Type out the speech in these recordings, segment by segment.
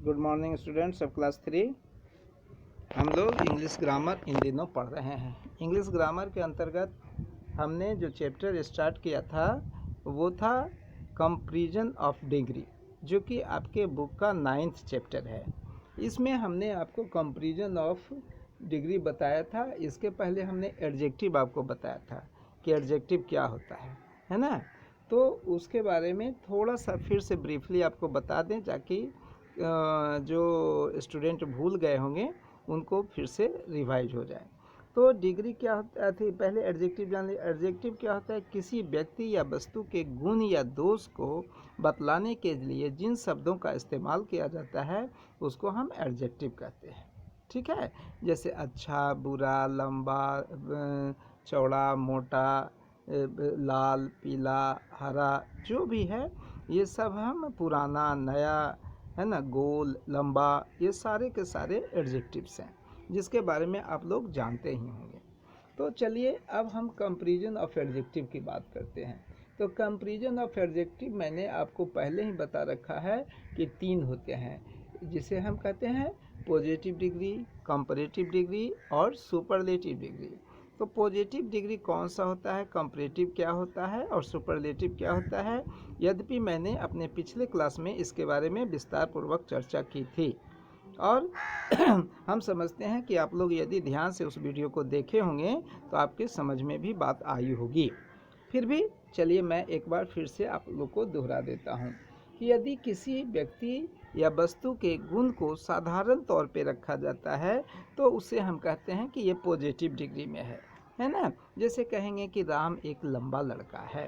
Good morning students of class 3। हम लोग English grammar इन दिनों पढ़ रहे हैं। इंग्लिश ग्रामर के अंतर्गत हमने जो चैप्टर स्टार्ट किया था वो था कंपैरिजन ऑफ डिग्री, जो कि आपके बुक का 9th चैप्टर है। इसमें हमने आपको कंपैरिजन ऑफ डिग्री बताया था। इसके पहले हमने एडजेक्टिव आपको बताया था कि एडजेक्टिव क्या होता है ना। तो उसके बारे में थोड़ा सा फिर से ब्रीफली आपको बता दें, ताकि जो स्टूडेंट भूल गए होंगे उनको फिर से रिवाइज हो जाए। तो डिग्री क्या होता है, पहले एडजेक्टिव जान ली। एडजेक्टिव क्या होता है? किसी व्यक्ति या वस्तु के गुण या दोष को बतलाने के लिए जिन शब्दों का इस्तेमाल किया जाता है उसको हम एडजेक्टिव कहते हैं। ठीक है, जैसे अच्छा, बुरा, लंबा, चौड़ा, मोटा, लाल, पीला, हरा, जो भी है ये सब हम, पुराना, नया, है ना, गोल, लंबा, ये सारे के सारे एडजेक्टिव्स हैं जिसके बारे में आप लोग जानते ही होंगे। तो चलिए अब हम कंपैरिजन ऑफ एडजेक्टिव की बात करते हैं। तो कंपैरिजन ऑफ एडजेक्टिव मैंने आपको पहले ही बता रखा है कि 3 होते हैं, जिसे हम कहते हैं पॉजिटिव डिग्री, कंपैरेटिव डिग्री और सुपरलेटिव डिग्री। तो पॉजिटिव डिग्री कौन सा होता है, कंपैरेटिव क्या होता है और सुपरलेटिव क्या होता है, यद्यपि मैंने अपने पिछले क्लास में इसके बारे में विस्तार पूर्वक चर्चा की थी। और हम समझते हैं कि आप लोग यदि ध्यान से उस वीडियो को देखे होंगे तो आपके समझ में भी बात आई होगी। फिर भी चलिए मैं एक बार फिर से आप लोग को दोहरा देता हूँ कि यदि किसी व्यक्ति या वस्तु के गुण को साधारण तौर पे रखा जाता है तो उसे हम कहते हैं कि ये पॉजिटिव डिग्री में है ना। जैसे कहेंगे कि राम एक लंबा लड़का है,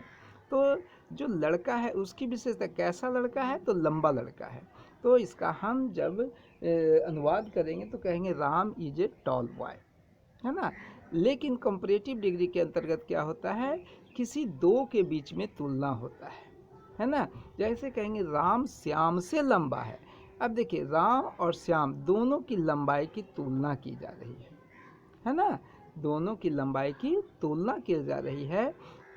तो जो लड़का है उसकी विशेषता, कैसा लड़का है, तो लंबा लड़का है। तो इसका हम जब अनुवाद करेंगे तो कहेंगे Ram is a tall boy, है ना। लेकिन कंपैरेटिव डिग्री के अंतर्गत क्या होता है, किसी दो के बीच में तुलना होता है ना। जैसे कहेंगे राम श्याम से लंबा है। अब देखिए, राम और श्याम दोनों की लंबाई की तुलना की जा रही है ना, दोनों की लंबाई की तुलना की जा रही है।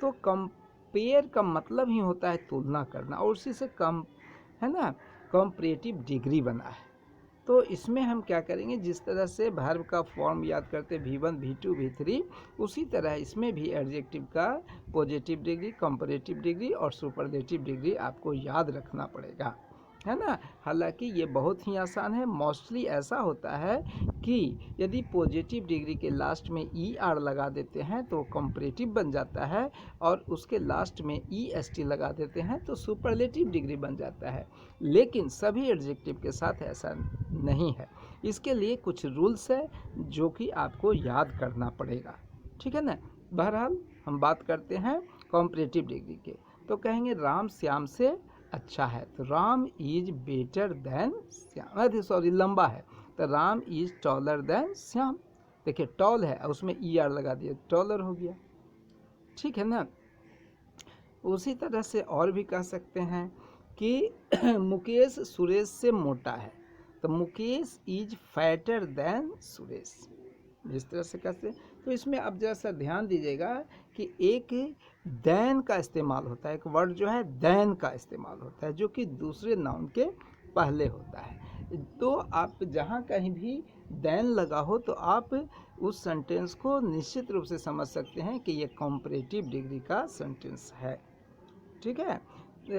तो कंपेयर का मतलब ही होता है तुलना करना, और उसी से कम, है ना, कंपैरेटिव डिग्री बना है। तो इसमें हम क्या करेंगे, जिस तरह से वर्ब का फॉर्म याद करते V1, V2, V3, उसी तरह इसमें भी एडजेक्टिव का पॉजिटिव डिग्री, कंपैरेटिव डिग्री और सुपरलेटिव डिग्री आपको याद रखना पड़ेगा, है ना। हालांकि ये बहुत ही आसान है। मोस्टली ऐसा होता है कि यदि पॉजिटिव डिग्री के लास्ट में ER लगा देते हैं तो कंपैरेटिव बन जाता है, और उसके लास्ट में EST लगा देते हैं तो सुपरलेटिव डिग्री बन जाता है। लेकिन सभी एडजेक्टिव के साथ ऐसा नहीं है। इसके लिए कुछ रूल्स है जो कि आपको याद करना पड़ेगा, ठीक है ना। बहरहाल हम बात करते हैं कंपैरेटिव डिग्री के। तो कहेंगे राम श्याम से अच्छा है, तो Ram is better than Shyam, sorry लंबा है, तो Ram is taller than Shyam. देखिए टॉल है, उसमें ER लगा दिया, टॉलर हो गया, ठीक है ना। उसी तरह से और भी कह सकते हैं कि मुकेश सुरेश से मोटा है, तो Mukesh is fatter than Suresh, इस तरह से कहते हैं। तो इसमें अब जैसा ध्यान दीजिएगा कि एक देन का इस्तेमाल होता है, एक वर्ड जो है देन का इस्तेमाल होता है, जो कि दूसरे नाउन के पहले होता है। तो आप जहाँ कहीं भी देन लगा हो तो आप उस सेंटेंस को निश्चित रूप से समझ सकते हैं कि ये कंपैरेटिव डिग्री का सेंटेंस है, ठीक है।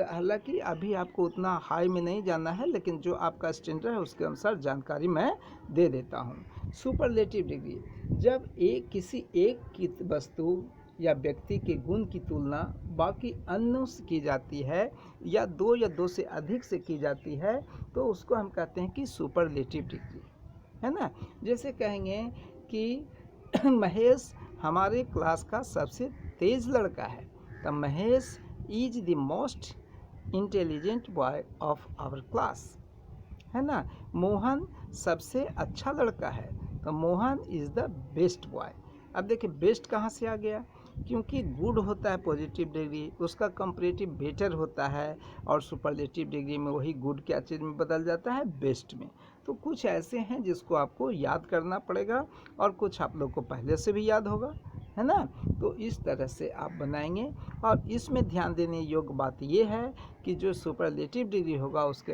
हालांकि अभी आपको उतना हाई में नहीं जाना है, लेकिन जो आपका स्टैंडर्ड है उसके अनुसार जानकारी मैं दे देता हूँ। सुपरलेटिव डिग्री, जब किसी एक की वस्तु या व्यक्ति के गुण की तुलना बाकी अन्यों से की जाती है, या दो से अधिक से की जाती है, तो उसको हम कहते हैं कि सुपरलेटिव डिग्री, है ना। जैसे कहेंगे कि महेश हमारे क्लास का सबसे तेज लड़का है, तो Mahesh is the most intelligent boy of our class, है ना। मोहन सबसे अच्छा लड़का है, तो Mohan is the best boy. अब देखिए बेस्ट कहाँ से आ गया, क्योंकि गुड होता है पॉजिटिव डिग्री, उसका कंपैरेटिव बेटर होता है, और सुपरलेटिव डिग्री में वही गुड क्या चीज़ में बदल जाता है, बेस्ट में। तो कुछ ऐसे हैं जिसको आपको याद करना पड़ेगा, और कुछ आप लोग को पहले से भी याद होगा, है ना। तो इस तरह से आप बनाएंगे। और इसमें ध्यान देने योग्य बात यह है कि जो सुपरलेटिव डिग्री होगा उसके